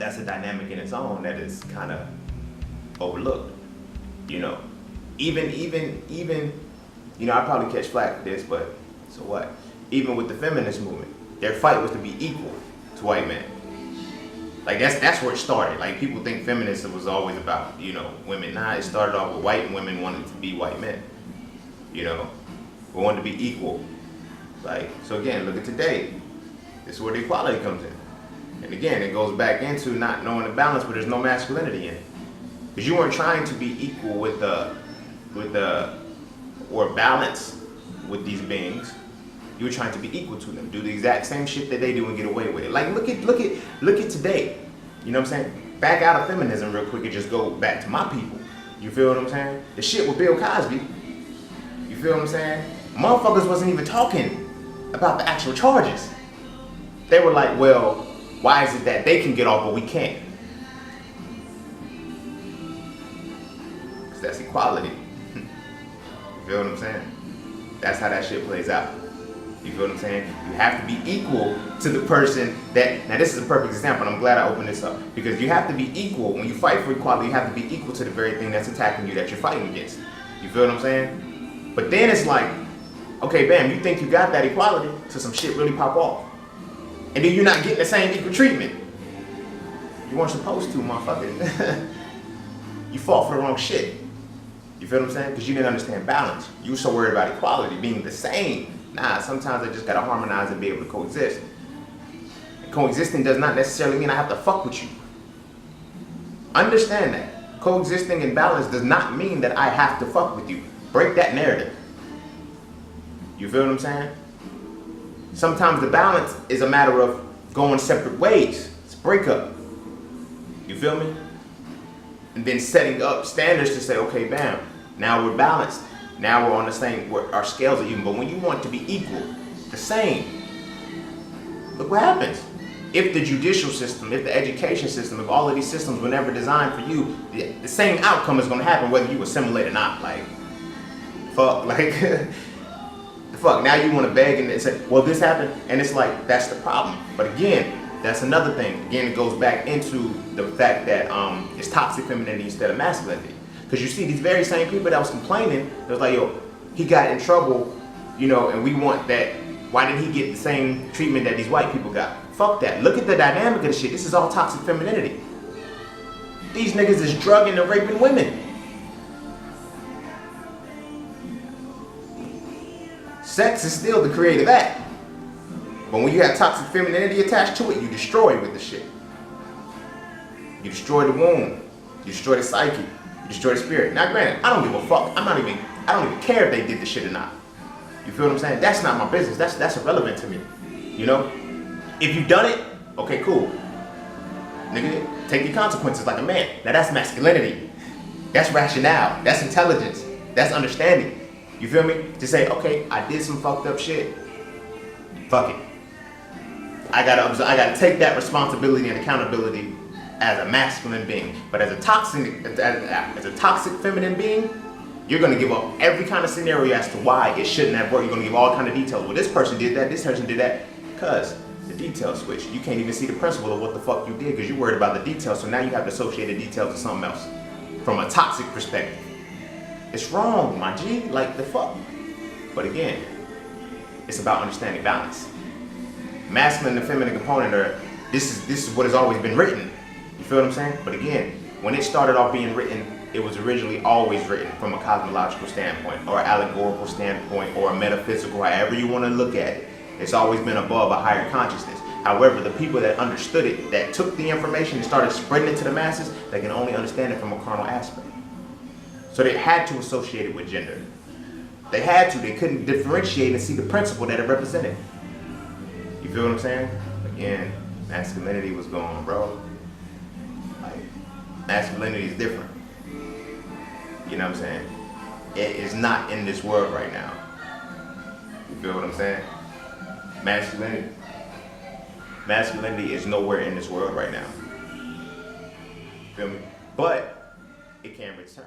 that's a dynamic in its own that is kind of overlooked. You know, even, you know, I probably catch flack for this, but so what? Even with the feminist movement, their fight was to be equal to white men. Like that's where it started. Like people think feminism was always about, you know, women. Nah, it started off with white women wanting to be white men. You know, we wanted to be equal. Like, so again, look at today. This is where the equality comes in. And again, it goes back into not knowing the balance, but there's no masculinity in it. Because you weren't trying to be equal with or balance with these beings. You were trying to be equal to them, do the exact same shit that they do and get away with it. Like look at today. You know what I'm saying? Back out of feminism real quick and just go back to my people. You feel what I'm saying? The shit with Bill Cosbee. You feel what I'm saying? Motherfuckers wasn't even talking about the actual charges. They were like, well, why is it that they can get off but we can't? Because that's equality. You feel what I'm saying? That's how that shit plays out. You feel what I'm saying? You have to be equal to the person that, now this is a perfect example, and I'm glad I opened this up, because you have to be equal, when you fight for equality, you have to be equal to the very thing that's attacking you, that you're fighting against. You feel what I'm saying? But then it's like, okay, bam, you think you got that equality, so some shit really pop off. And then you're not getting the same equal treatment. You weren't supposed to, motherfucker. You fought for the wrong shit. You feel what I'm saying? Because you didn't understand balance. You were so worried about equality, being the same. Nah, sometimes I just gotta harmonize and be able to coexist. And coexisting does not necessarily mean I have to fuck with you. Understand that. Coexisting in balance does not mean that I have to fuck with you. Break that narrative. You feel what I'm saying? Sometimes the balance is a matter of going separate ways. It's a breakup. You feel me? And then setting up standards to say, okay, bam, now we're balanced. Now we're on the same, our scales are even. But when you want to be equal, the same, look what happens. If the judicial system, if the education system, if all of these systems were never designed for you, the same outcome is going to happen whether you assimilate or not. Like, fuck, like, fuck, now you want to beg and say, well, this happened, and it's like, that's the problem. But again, that's another thing. Again, it goes back into the fact that it's toxic femininity instead of masculinity. Because you see these very same people that was complaining, it was like, yo, he got in trouble, you know, and we want that. Why didn't he get the same treatment that these white people got? Fuck that. Look at the dynamic of the shit. This is all toxic femininity. These niggas is drugging and raping women. Sex is still the creative act. But when you have toxic femininity attached to it, you destroy with the shit. You destroy the womb. You destroy the psyche. You destroy the spirit. Now granted, I don't give a fuck. I don't even care if they did the shit or not. You feel what I'm saying? That's not my business. That's irrelevant to me. You know? If you've done it, okay, cool. Nigga, take the consequences like a man. Now that's masculinity. That's rationale. That's intelligence. That's understanding. You feel me? To say, okay, I did some fucked up shit. Fuck it. I gotta take that responsibility and accountability as a masculine being. But as a toxic feminine being, you're gonna give up every kind of scenario as to why it shouldn't have worked. You're gonna give all kind of details. Well, this person did that, this person did that. Cause the details switch. You can't even see the principle of what the fuck you did because you're worried about the details. So now you have to associate the details with something else. From a toxic perspective. It's wrong, my G, like the fuck. But again, it's about understanding balance. Masculine and feminine component are, this is what has always been written. You feel what I'm saying? But again, when it started off being written, it was originally always written from a cosmological standpoint, or allegorical standpoint, or a metaphysical, however you want to look at it. It's always been above a higher consciousness. However, the people that understood it, that took the information and started spreading it to the masses, they can only understand it from a carnal aspect. So they had to associate it with gender. They had to. They couldn't differentiate and see the principle that it represented. You feel what I'm saying? Again, masculinity was gone, bro. Like, masculinity is different. You know what I'm saying? It is not in this world right now. You feel what I'm saying? Masculinity is nowhere in this world right now. Feel me? But it can return.